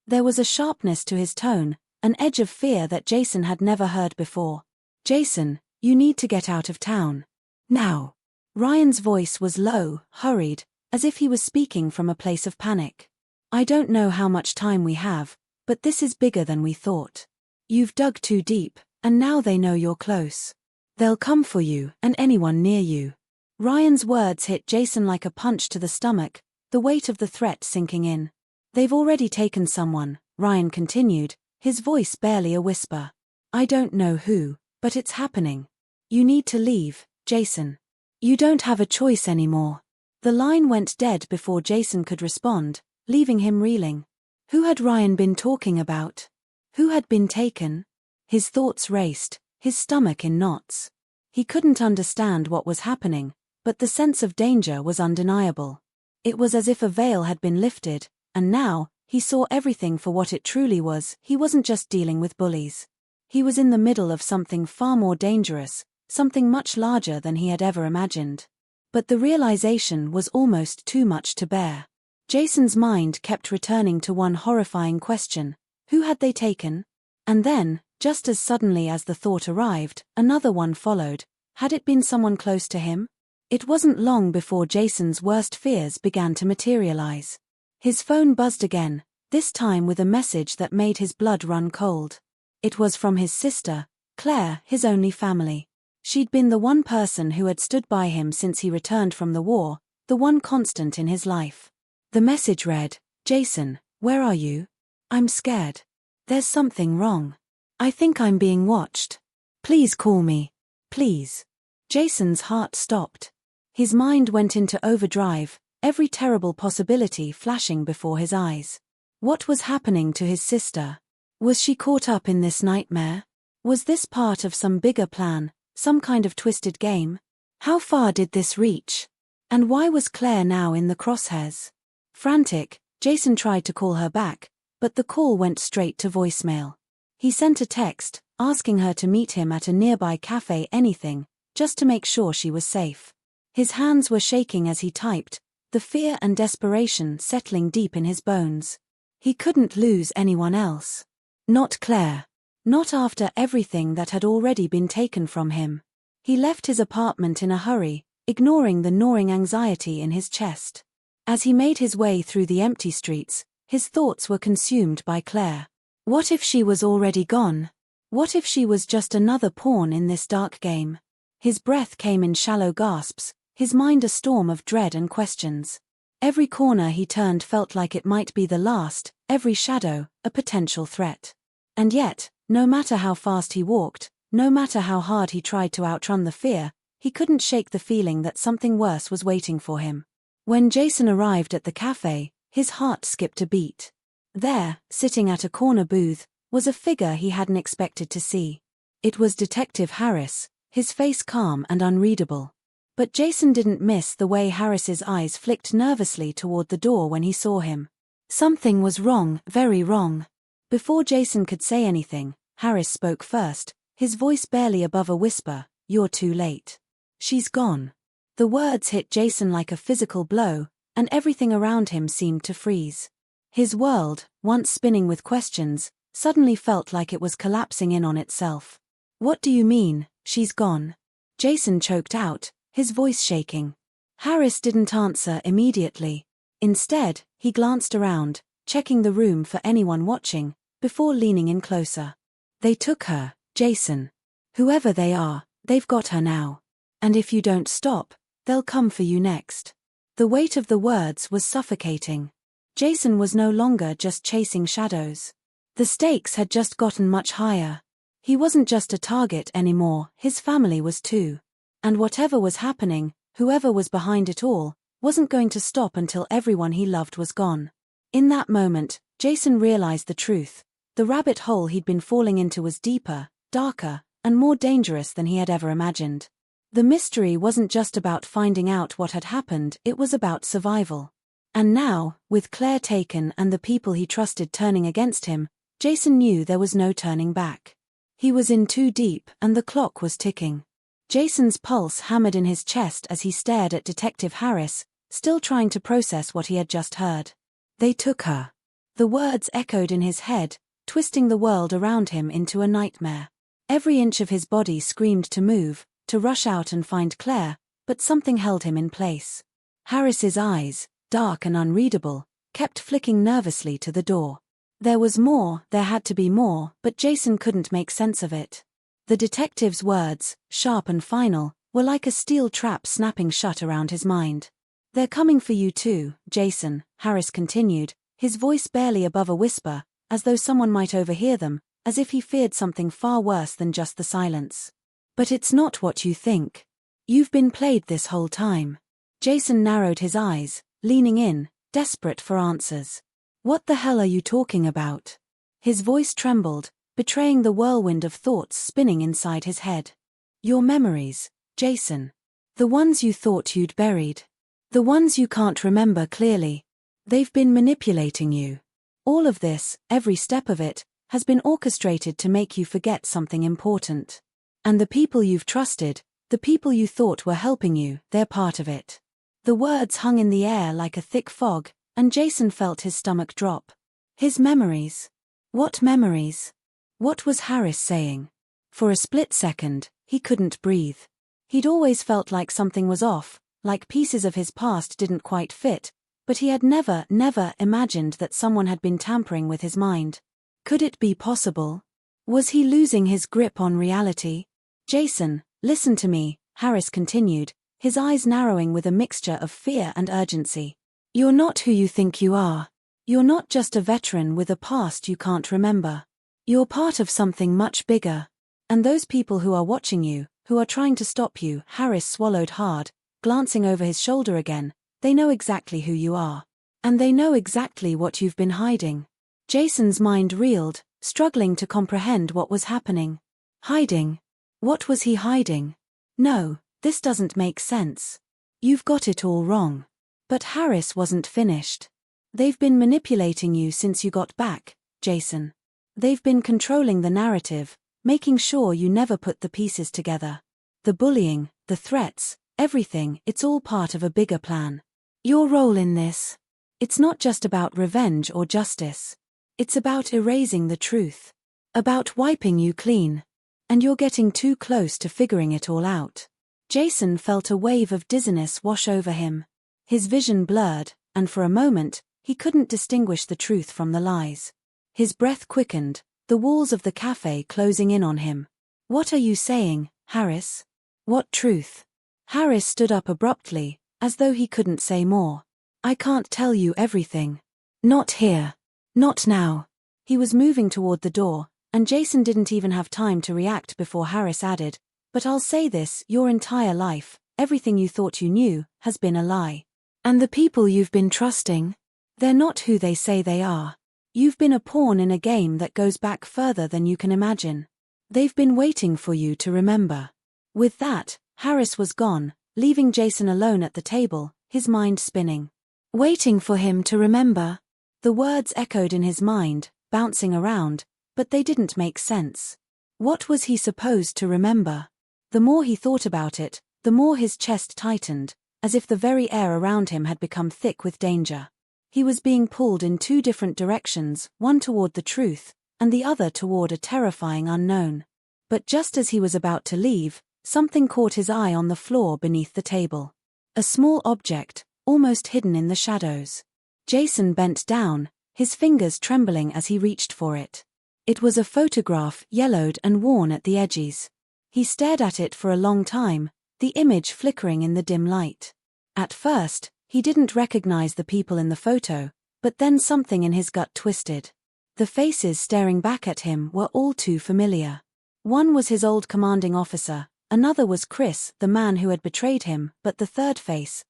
There was a sharpness to his tone, an edge of fear that Jason had never heard before. "Jason, you need to get out of town. Now." Ryan's voice was low, hurried, as if he was speaking from a place of panic. "I don't know how much time we have, But this is bigger than we thought. You've dug too deep, and now they know you're close. They'll come for you and anyone near you." Ryan's words hit Jason like a punch to the stomach, the weight of the threat sinking in. "They've already taken someone," Ryan continued, his voice barely a whisper. "I don't know who, but it's happening. You need to leave, Jason. You don't have a choice anymore." The line went dead before Jason could respond, leaving him reeling. Who had Ryan been talking about? Who had been taken? His thoughts raced, his stomach in knots. He couldn't understand what was happening, but the sense of danger was undeniable. It was as if a veil had been lifted, and now, he saw everything for what it truly was. He wasn't just dealing with bullies. He was in the middle of something far more dangerous, something much larger than he had ever imagined. But the realization was almost too much to bear. Jason's mind kept returning to one horrifying question: who had they taken? And then, just as suddenly as the thought arrived, another one followed. Had it been someone close to him? It wasn't long before Jason's worst fears began to materialize. His phone buzzed again, this time with a message that made his blood run cold. It was from his sister, Claire, his only family. She'd been the one person who had stood by him since he returned from the war, the one constant in his life. The message read, "Jason, where are you? I'm scared. There's something wrong. I think I'm being watched. Please call me. Please." Jason's heart stopped. His mind went into overdrive, every terrible possibility flashing before his eyes. What was happening to his sister? Was she caught up in this nightmare? Was this part of some bigger plan, some kind of twisted game? How far did this reach? And why was Claire now in the crosshairs? Frantic, Jason tried to call her back, but the call went straight to voicemail. He sent a text, asking her to meet him at a nearby cafe, anything, just to make sure she was safe. His hands were shaking as he typed, the fear and desperation settling deep in his bones. He couldn't lose anyone else. Not Claire. Not after everything that had already been taken from him. He left his apartment in a hurry, ignoring the gnawing anxiety in his chest. As he made his way through the empty streets, his thoughts were consumed by Claire. What if she was already gone? What if she was just another pawn in this dark game? His breath came in shallow gasps, his mind a storm of dread and questions. Every corner he turned felt like it might be the last, every shadow, a potential threat. And yet, no matter how fast he walked, no matter how hard he tried to outrun the fear, he couldn't shake the feeling that something worse was waiting for him. When Jason arrived at the cafe, his heart skipped a beat. There, sitting at a corner booth, was a figure he hadn't expected to see. It was Detective Harris, his face calm and unreadable. But Jason didn't miss the way Harris's eyes flicked nervously toward the door when he saw him. Something was wrong, very wrong. Before Jason could say anything, Harris spoke first, his voice barely above a whisper, "You're too late. She's gone." The words hit Jason like a physical blow, and everything around him seemed to freeze. His world, once spinning with questions, suddenly felt like it was collapsing in on itself. "What do you mean, she's gone?" Jason choked out, his voice shaking. Harris didn't answer immediately. Instead, he glanced around, checking the room for anyone watching, before leaning in closer. "They took her, Jason. Whoever they are, they've got her now. And if you don't stop, they'll come for you next." The weight of the words was suffocating. Jason was no longer just chasing shadows. The stakes had just gotten much higher. He wasn't just a target anymore, his family was too. And whatever was happening, whoever was behind it all, wasn't going to stop until everyone he loved was gone. In that moment, Jason realized the truth. The rabbit hole he'd been falling into was deeper, darker, and more dangerous than he had ever imagined. The mystery wasn't just about finding out what had happened, it was about survival. And now, with Claire taken and the people he trusted turning against him, Jason knew there was no turning back. He was in too deep, and the clock was ticking. Jason's pulse hammered in his chest as he stared at Detective Harris, still trying to process what he had just heard. "They took her." The words echoed in his head, twisting the world around him into a nightmare. Every inch of his body screamed to move, to rush out and find Claire, but something held him in place. Harris's eyes, dark and unreadable, kept flicking nervously to the door. There was more, there had to be more, but Jason couldn't make sense of it. The detective's words, sharp and final, were like a steel trap snapping shut around his mind. "They're coming for you too, Jason," Harris continued, his voice barely above a whisper, as though someone might overhear them, as if he feared something far worse than just the silence. "But it's not what you think. You've been played this whole time." Jason narrowed his eyes, leaning in, desperate for answers. "What the hell are you talking about?" His voice trembled, betraying the whirlwind of thoughts spinning inside his head. "Your memories, Jason. The ones you thought you'd buried. The ones you can't remember clearly. They've been manipulating you. All of this, every step of it, has been orchestrated to make you forget something important. And the people you've trusted, the people you thought were helping you, they're part of it." The words hung in the air like a thick fog, and Jason felt his stomach drop. His memories. What memories? What was Harris saying? For a split second, he couldn't breathe. He'd always felt like something was off, like pieces of his past didn't quite fit, but he had never imagined that someone had been tampering with his mind. Could it be possible? Was he losing his grip on reality? "Jason, listen to me," Harris continued, his eyes narrowing with a mixture of fear and urgency. "You're not who you think you are. You're not just a veteran with a past you can't remember. You're part of something much bigger. And those people who are watching you, who are trying to stop you," Harris swallowed hard, glancing over his shoulder again, "they know exactly who you are. And they know exactly what you've been hiding." Jason's mind reeled, struggling to comprehend what was happening. Hiding? What was he hiding? "No, this doesn't make sense. You've got it all wrong." But Harris wasn't finished. "They've been manipulating you since you got back, Jason. They've been controlling the narrative, making sure you never put the pieces together. The bullying, the threats, everything, it's all part of a bigger plan. Your role in this, it's not just about revenge or justice. It's about erasing the truth. About wiping you clean. And you're getting too close to figuring it all out." Jason felt a wave of dizziness wash over him. His vision blurred, and for a moment, he couldn't distinguish the truth from the lies. His breath quickened, the walls of the cafe closing in on him. "What are you saying, Harris? What truth?" Harris stood up abruptly, as though he couldn't say more. "I can't tell you everything. Not here. Not now." He was moving toward the door, and Jason didn't even have time to react before Harris added, "But I'll say this, your entire life, everything you thought you knew, has been a lie. And the people you've been trusting, they're not who they say they are. You've been a pawn in a game that goes back further than you can imagine. They've been waiting for you to remember." With that, Harris was gone, leaving Jason alone at the table, his mind spinning. Waiting for him to remember. The words echoed in his mind, bouncing around, but they didn't make sense. What was he supposed to remember? The more he thought about it, the more his chest tightened, as if the very air around him had become thick with danger. He was being pulled in two different directions, one toward the truth, and the other toward a terrifying unknown. But just as he was about to leave, something caught his eye on the floor beneath the table. A small object, almost hidden in the shadows. Jason bent down, his fingers trembling as he reached for it. It was a photograph, yellowed and worn at the edges. He stared at it for a long time, the image flickering in the dim light. At first, he didn't recognize the people in the photo, but then something in his gut twisted. The faces staring back at him were all too familiar. One was his old commanding officer, another was Chris, the man who had betrayed him, but the third face,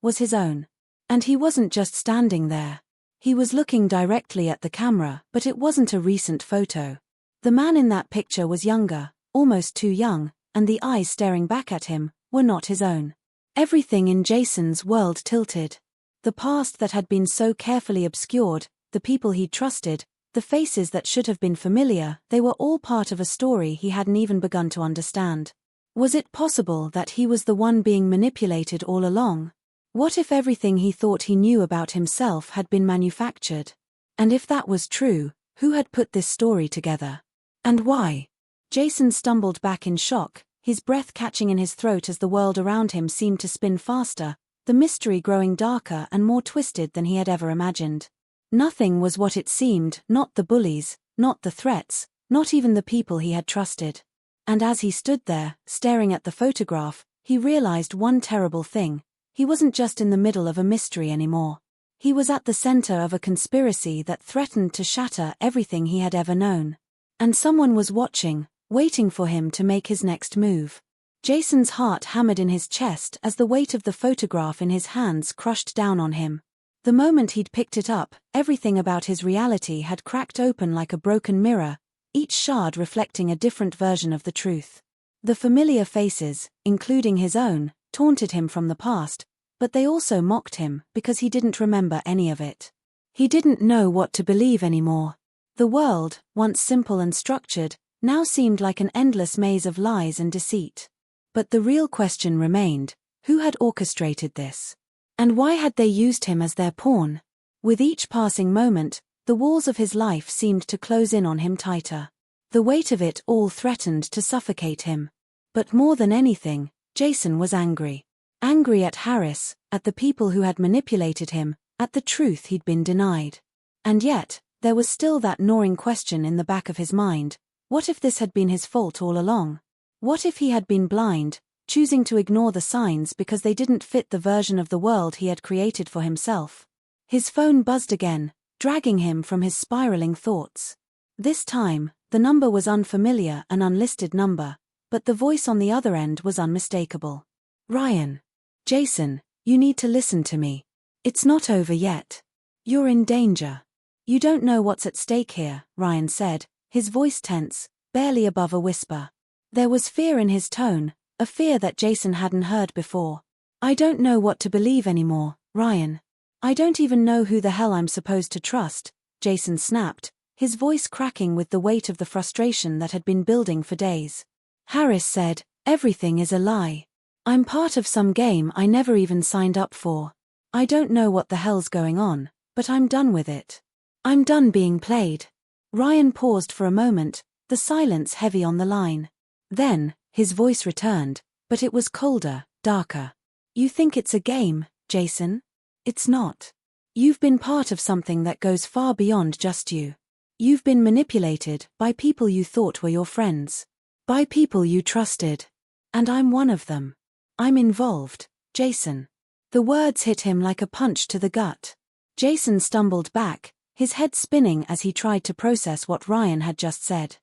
was his own. And he wasn't just standing there. He was looking directly at the camera, but it wasn't a recent photo. The man in that picture was younger, almost too young, and the eyes staring back at him were not his own. Everything in Jason's world tilted. The past that had been so carefully obscured, the people he'd trusted, the faces that should have been familiar, they were all part of a story he hadn't even begun to understand. Was it possible that he was the one being manipulated all along? What if everything he thought he knew about himself had been manufactured? And if that was true, who had put this story together? And why? Jason stumbled back in shock, his breath catching in his throat as the world around him seemed to spin faster, the mystery growing darker and more twisted than he had ever imagined. Nothing was what it seemed, not the bullies, not the threats, not even the people he had trusted. And as he stood there, staring at the photograph, he realized one terrible thing. He wasn't just in the middle of a mystery anymore. He was at the center of a conspiracy that threatened to shatter everything he had ever known. And someone was watching, waiting for him to make his next move. Jason's heart hammered in his chest as the weight of the photograph in his hands crushed down on him. The moment he'd picked it up, everything about his reality had cracked open like a broken mirror, each shard reflecting a different version of the truth. The familiar faces, including his own, taunted him from the past, but they also mocked him because he didn't remember any of it. He didn't know what to believe anymore. The world, once simple and structured, now seemed like an endless maze of lies and deceit. But the real question remained: who had orchestrated this? And why had they used him as their pawn? With each passing moment, the walls of his life seemed to close in on him tighter. The weight of it all threatened to suffocate him. But more than anything, Jason was angry. Angry at Harris, at the people who had manipulated him, at the truth he'd been denied. And yet, there was still that gnawing question in the back of his mind: what if this had been his fault all along? What if he had been blind, choosing to ignore the signs because they didn't fit the version of the world he had created for himself? His phone buzzed again, dragging him from his spiraling thoughts. This time, the number was unfamiliar, an unlisted number, but the voice on the other end was unmistakable. Ryan. Jason, you need to listen to me. It's not over yet. You're in danger. You don't know what's at stake here, Ryan said, his voice tense, barely above a whisper. There was fear in his tone, a fear that Jason hadn't heard before. I don't know what to believe anymore, Ryan. I don't even know who the hell I'm supposed to trust, Jason snapped, his voice cracking with the weight of the frustration that had been building for days. Harris said, everything is a lie. I'm part of some game I never even signed up for. I don't know what the hell's going on, but I'm done with it. I'm done being played. Ryan paused for a moment, the silence heavy on the line. Then, his voice returned, but it was colder, darker. You think it's a game, Jason? It's not. You've been part of something that goes far beyond just you. You've been manipulated by people you thought were your friends. By people you trusted. And I'm one of them. I'm involved, Jason. The words hit him like a punch to the gut. Jason stumbled back, his head spinning as he tried to process what Ryan had just said.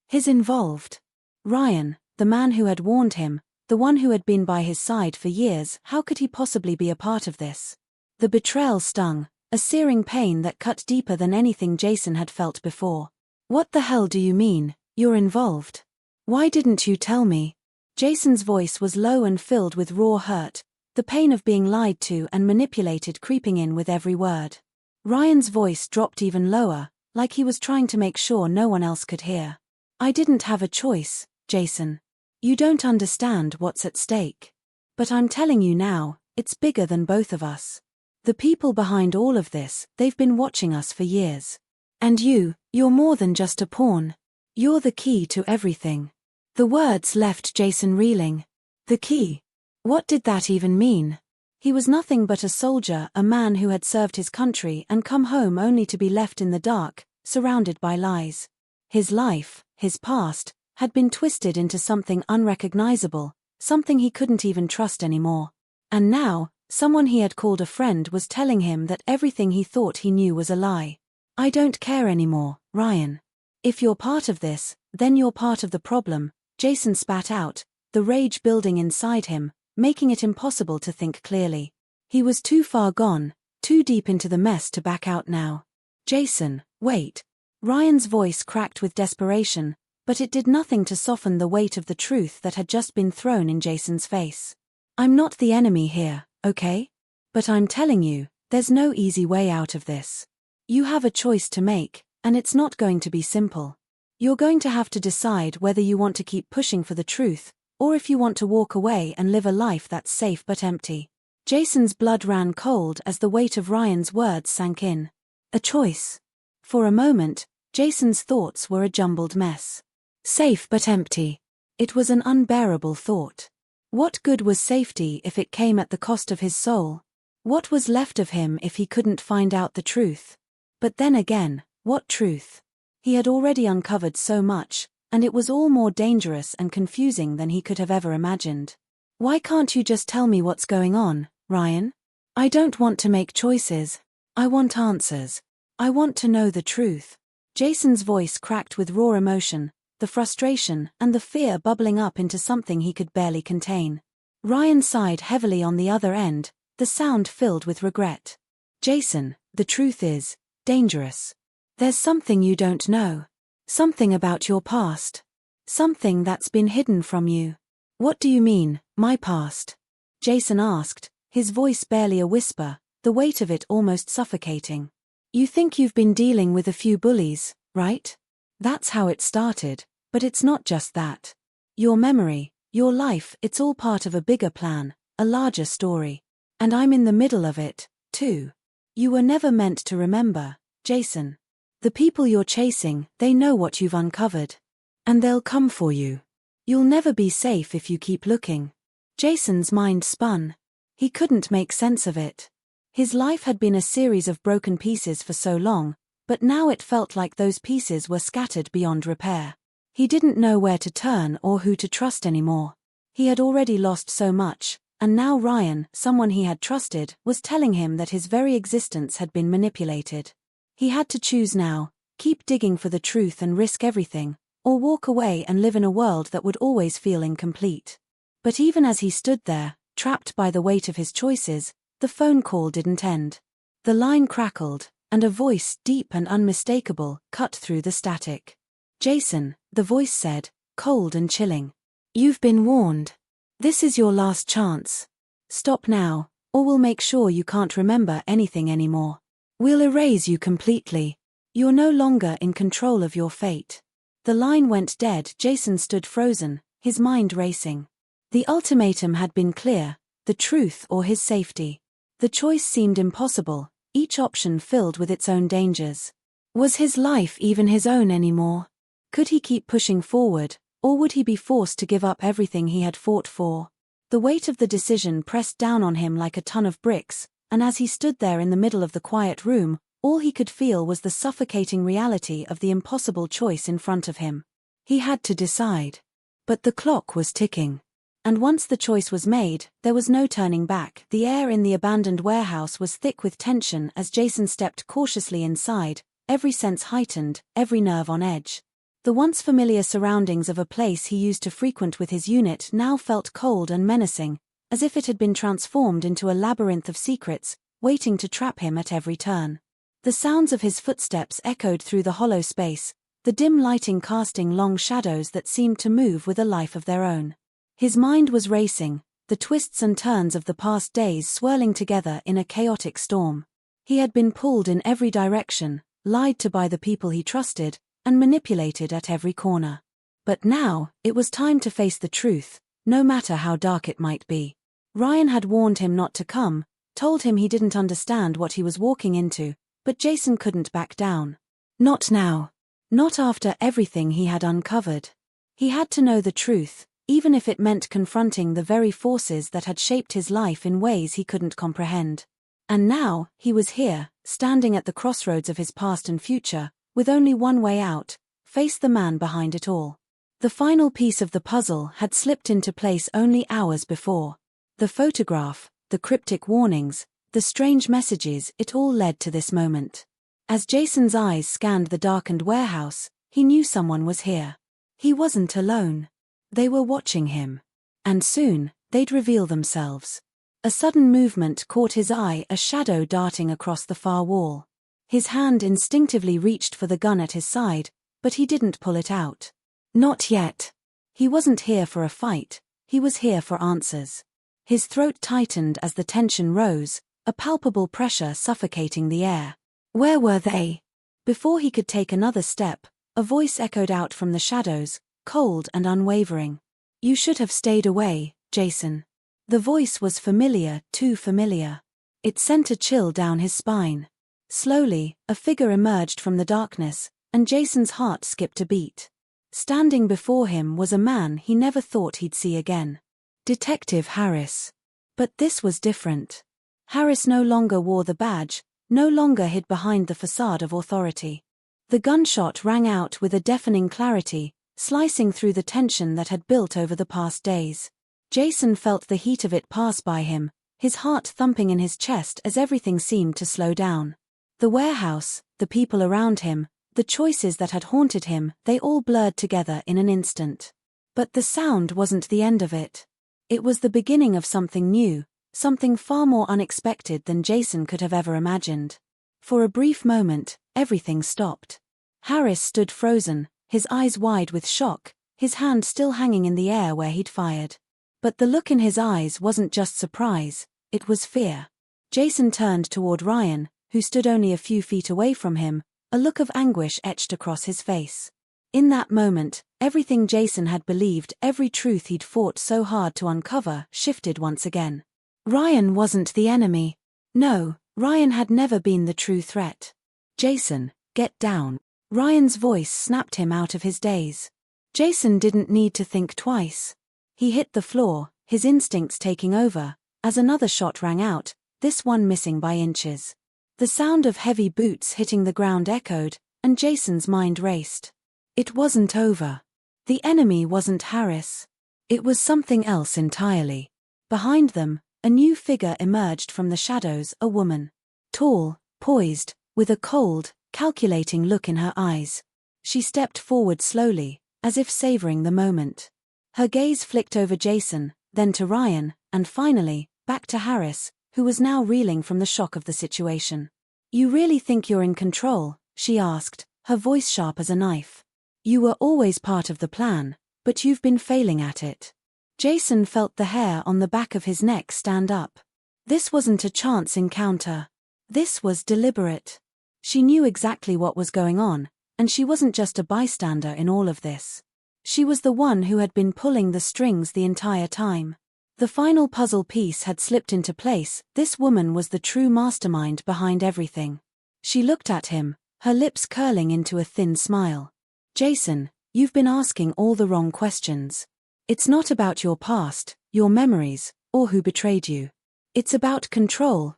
His involved. Ryan, the man who had warned him, the one who had been by his side for years, how could he possibly be a part of this? The betrayal stung, a searing pain that cut deeper than anything Jason had felt before. What the hell do you mean, you're involved? Why didn't you tell me? Jason's voice was low and filled with raw hurt, the pain of being lied to and manipulated creeping in with every word. Ryan's voice dropped even lower, like he was trying to make sure no one else could hear. I didn't have a choice, Jason. You don't understand what's at stake. But I'm telling you now, it's bigger than both of us. The people behind all of this, they've been watching us for years. And you're more than just a pawn. You're the key to everything. The words left Jason reeling. The key. What did that even mean? He was nothing but a soldier, a man who had served his country and come home only to be left in the dark, surrounded by lies. His life, his past, had been twisted into something unrecognizable, something he couldn't even trust anymore. And now, someone he had called a friend was telling him that everything he thought he knew was a lie. I don't care anymore, Ryan. If you're part of this, then you're part of the problem, Jason spat out, the rage building inside him, making it impossible to think clearly. He was too far gone, too deep into the mess to back out now. Jason, wait. Ryan's voice cracked with desperation, but it did nothing to soften the weight of the truth that had just been thrown in Jason's face. I'm not the enemy here, okay? But I'm telling you, there's no easy way out of this. You have a choice to make, and it's not going to be simple. You're going to have to decide whether you want to keep pushing for the truth, or if you want to walk away and live a life that's safe but empty. Jason's blood ran cold as the weight of Ryan's words sank in. A choice. For a moment, Jason's thoughts were a jumbled mess. Safe but empty. It was an unbearable thought. What good was safety if it came at the cost of his soul? What was left of him if he couldn't find out the truth? But then again, what truth? He had already uncovered so much, and it was all more dangerous and confusing than he could have ever imagined. Why can't you just tell me what's going on, Ryan? I don't want to make choices. I want answers. I want to know the truth. Jason's voice cracked with raw emotion, the frustration and the fear bubbling up into something he could barely contain. Ryan sighed heavily on the other end, the sound filled with regret. Jason, the truth is dangerous. There's something you don't know. Something about your past. Something that's been hidden from you. What do you mean, my past? Jason asked, his voice barely a whisper, the weight of it almost suffocating. You think you've been dealing with a few bullies, right? That's how it started, but it's not just that. Your memory, your life, it's all part of a bigger plan, a larger story. And I'm in the middle of it, too. You were never meant to remember, Jason. The people you're chasing, they know what you've uncovered. And they'll come for you. You'll never be safe if you keep looking. Jason's mind spun. He couldn't make sense of it. His life had been a series of broken pieces for so long, but now it felt like those pieces were scattered beyond repair. He didn't know where to turn or who to trust anymore. He had already lost so much, and now Ryan, someone he had trusted, was telling him that his very existence had been manipulated. He had to choose now, keep digging for the truth and risk everything, or walk away and live in a world that would always feel incomplete. But even as he stood there, trapped by the weight of his choices, the phone call didn't end. The line crackled, and a voice, deep and unmistakable, cut through the static. Jason, the voice said, cold and chilling. You've been warned. This is your last chance. Stop now, or we'll make sure you can't remember anything anymore. We'll erase you completely. You're no longer in control of your fate. The line went dead. Jason stood frozen, his mind racing. The ultimatum had been clear, the truth or his safety. The choice seemed impossible, each option filled with its own dangers. Was his life even his own anymore? Could he keep pushing forward, or would he be forced to give up everything he had fought for? The weight of the decision pressed down on him like a ton of bricks, and as he stood there in the middle of the quiet room, all he could feel was the suffocating reality of the impossible choice in front of him. He had to decide. But the clock was ticking. And once the choice was made, there was no turning back. The air in the abandoned warehouse was thick with tension as Jason stepped cautiously inside, every sense heightened, every nerve on edge. The once familiar surroundings of a place he used to frequent with his unit now felt cold and menacing, as if it had been transformed into a labyrinth of secrets, waiting to trap him at every turn. The sounds of his footsteps echoed through the hollow space, the dim lighting casting long shadows that seemed to move with a life of their own. His mind was racing, the twists and turns of the past days swirling together in a chaotic storm. He had been pulled in every direction, lied to by the people he trusted, and manipulated at every corner. But now, it was time to face the truth, no matter how dark it might be. Ryan had warned him not to come, told him he didn't understand what he was walking into, but Jason couldn't back down. Not now. Not after everything he had uncovered. He had to know the truth, even if it meant confronting the very forces that had shaped his life in ways he couldn't comprehend. And now, he was here, standing at the crossroads of his past and future, with only one way out: face the man behind it all. The final piece of the puzzle had slipped into place only hours before. The photograph, the cryptic warnings, the strange messages, it all led to this moment. As Jason's eyes scanned the darkened warehouse, he knew someone was here. He wasn't alone. They were watching him. And soon, they'd reveal themselves. A sudden movement caught his eye, a shadow darting across the far wall. His hand instinctively reached for the gun at his side, but he didn't pull it out. Not yet. He wasn't here for a fight, he was here for answers. His throat tightened as the tension rose, a palpable pressure suffocating the air. Where were they? Before he could take another step, a voice echoed out from the shadows, cold and unwavering. You should have stayed away, Jason. The voice was familiar, too familiar. It sent a chill down his spine. Slowly, a figure emerged from the darkness, and Jason's heart skipped a beat. Standing before him was a man he never thought he'd see again. Detective Harris. But this was different. Harris no longer wore the badge, no longer hid behind the facade of authority. The gunshot rang out with a deafening clarity, slicing through the tension that had built over the past days. Jason felt the heat of it pass by him, his heart thumping in his chest as everything seemed to slow down. The warehouse, the people around him, the choices that had haunted him, they all blurred together in an instant. But the sound wasn't the end of it. It was the beginning of something new, something far more unexpected than Jason could have ever imagined. For a brief moment, everything stopped. Harris stood frozen, his eyes wide with shock, his hand still hanging in the air where he'd fired. But the look in his eyes wasn't just surprise, it was fear. Jason turned toward Ryan, who stood only a few feet away from him, a look of anguish etched across his face. In that moment, everything Jason had believed, every truth he'd fought so hard to uncover, shifted once again. Ryan wasn't the enemy. No, Ryan had never been the true threat. Jason, get down. Ryan's voice snapped him out of his daze. Jason didn't need to think twice. He hit the floor, his instincts taking over, as another shot rang out, this one missing by inches. The sound of heavy boots hitting the ground echoed, and Jason's mind raced. It wasn't over. The enemy wasn't Harris. It was something else entirely. Behind them, a new figure emerged from the shadows, a woman. Tall, poised, with a cold, calculating look in her eyes. She stepped forward slowly, as if savoring the moment. Her gaze flicked over Jason, then to Ryan, and finally, back to Harris, who was now reeling from the shock of the situation. "You really think you're in control?" she asked, her voice sharp as a knife. "You were always part of the plan, but you've been failing at it." Jason felt the hair on the back of his neck stand up. This wasn't a chance encounter. This was deliberate. She knew exactly what was going on, and she wasn't just a bystander in all of this. She was the one who had been pulling the strings the entire time. The final puzzle piece had slipped into place, this woman was the true mastermind behind everything. She looked at him, her lips curling into a thin smile. "Jason, you've been asking all the wrong questions. It's not about your past, your memories, or who betrayed you. It's about control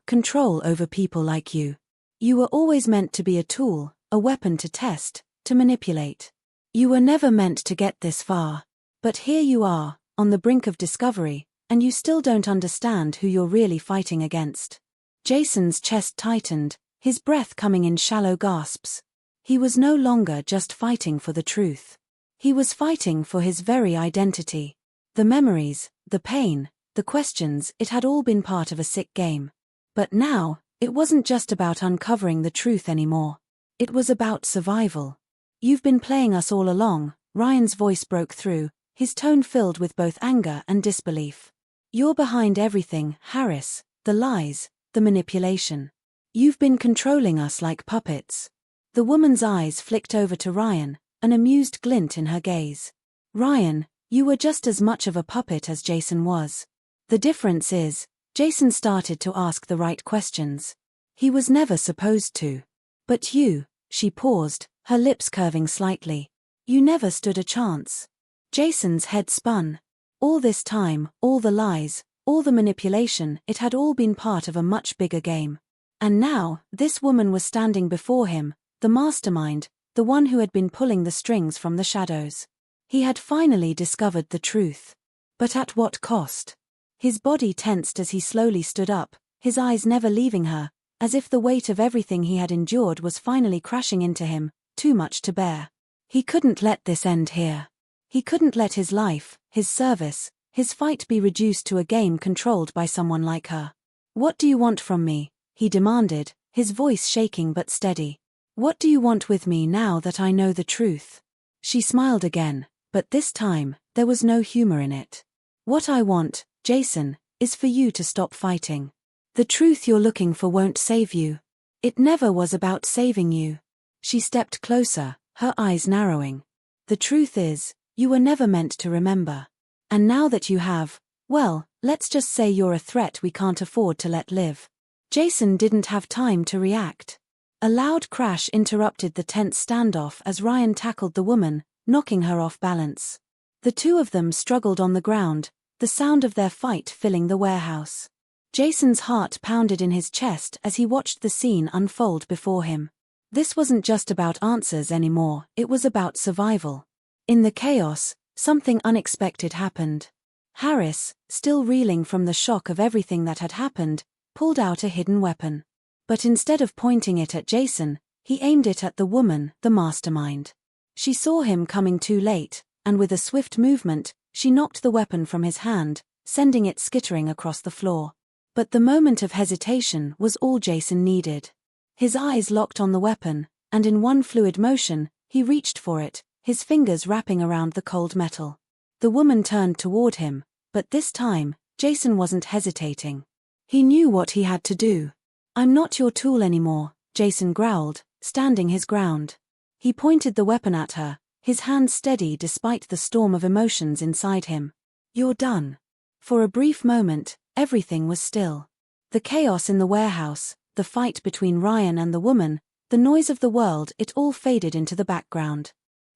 over people like you. You were always meant to be a tool, a weapon to test, to manipulate. You were never meant to get this far. But here you are, on the brink of discovery, and you still don't understand who you're really fighting against." Jason's chest tightened, his breath coming in shallow gasps. He was no longer just fighting for the truth. He was fighting for his very identity. The memories, the pain, the questions, it had all been part of a sick game. But now, it wasn't just about uncovering the truth anymore. It was about survival. "You've been playing us all along," Ryan's voice broke through, his tone filled with both anger and disbelief. "You're behind everything, Harris, the lies, the manipulation. You've been controlling us like puppets." The woman's eyes flicked over to Ryan, an amused glint in her gaze. "Ryan, you were just as much of a puppet as Jason was. The difference is, Jason started to ask the right questions. He was never supposed to. But you," she paused, her lips curving slightly. "You never stood a chance." Jason's head spun. All this time, all the lies, all the manipulation, it had all been part of a much bigger game. And now, this woman was standing before him, the mastermind, the one who had been pulling the strings from the shadows. He had finally discovered the truth. But at what cost? His body tensed as he slowly stood up, his eyes never leaving her, as if the weight of everything he had endured was finally crashing into him, too much to bear. He couldn't let this end here. He couldn't let his life, his service, his fight be reduced to a game controlled by someone like her. "What do you want from me?" he demanded, his voice shaking but steady. "What do you want with me now that I know the truth?" She smiled again, but this time, there was no humor in it. "What I want, Jason, is for you to stop fighting. The truth you're looking for won't save you. It never was about saving you." She stepped closer, her eyes narrowing. "The truth is, you were never meant to remember. And now that you have, well, let's just say you're a threat we can't afford to let live." Jason didn't have time to react. A loud crash interrupted the tense standoff as Ryan tackled the woman, knocking her off balance. The two of them struggled on the ground, the sound of their fight filling the warehouse. Jason's heart pounded in his chest as he watched the scene unfold before him. This wasn't just about answers anymore, it was about survival. In the chaos, something unexpected happened. Harris, still reeling from the shock of everything that had happened, pulled out a hidden weapon. But instead of pointing it at Jason, he aimed it at the woman, the mastermind. She saw him coming too late, and with a swift movement, she knocked the weapon from his hand, sending it skittering across the floor. But the moment of hesitation was all Jason needed. His eyes locked on the weapon, and in one fluid motion, he reached for it, his fingers wrapping around the cold metal. The woman turned toward him, but this time, Jason wasn't hesitating. He knew what he had to do. "I'm not your tool anymore," Jason growled, standing his ground. He pointed the weapon at her, his hand steady despite the storm of emotions inside him. "You're done." For a brief moment, everything was still. The chaos in the warehouse, the fight between Ryan and the woman, the noise of the world, it all faded into the background.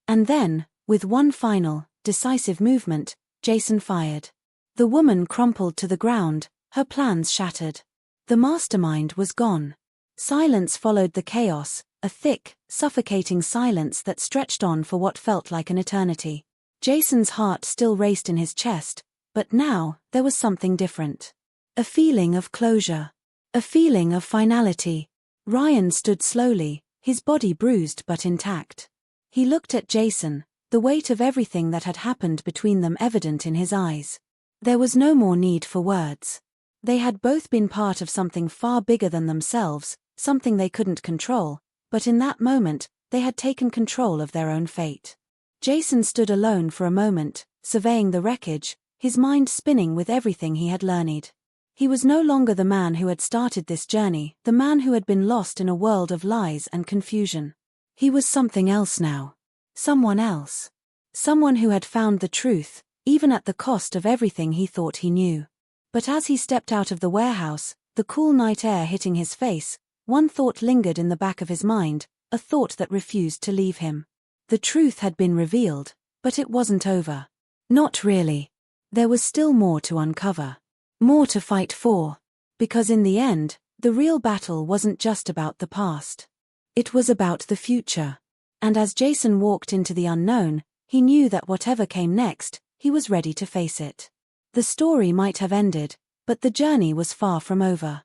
And then, with one final, decisive movement, Jason fired. The woman crumpled to the ground, her plans shattered. The mastermind was gone. Silence followed the chaos, a thick, suffocating silence that stretched on for what felt like an eternity. Jason's heart still raced in his chest, but now, there was something different. A feeling of closure. A feeling of finality. Ryan stood slowly, his body bruised but intact. He looked at Jason, the weight of everything that had happened between them evident in his eyes. There was no more need for words. They had both been part of something far bigger than themselves, something they couldn't control, but in that moment, they had taken control of their own fate. Jason stood alone for a moment, surveying the wreckage, his mind spinning with everything he had learned. He was no longer the man who had started this journey, the man who had been lost in a world of lies and confusion. He was something else now. Someone else. Someone who had found the truth, even at the cost of everything he thought he knew. But as he stepped out of the warehouse, the cool night air hitting his face, one thought lingered in the back of his mind, a thought that refused to leave him. The truth had been revealed, but it wasn't over. Not really. There was still more to uncover. More to fight for. Because in the end, the real battle wasn't just about the past. It was about the future. And as Jason walked into the unknown, he knew that whatever came next, he was ready to face it. The story might have ended, but the journey was far from over.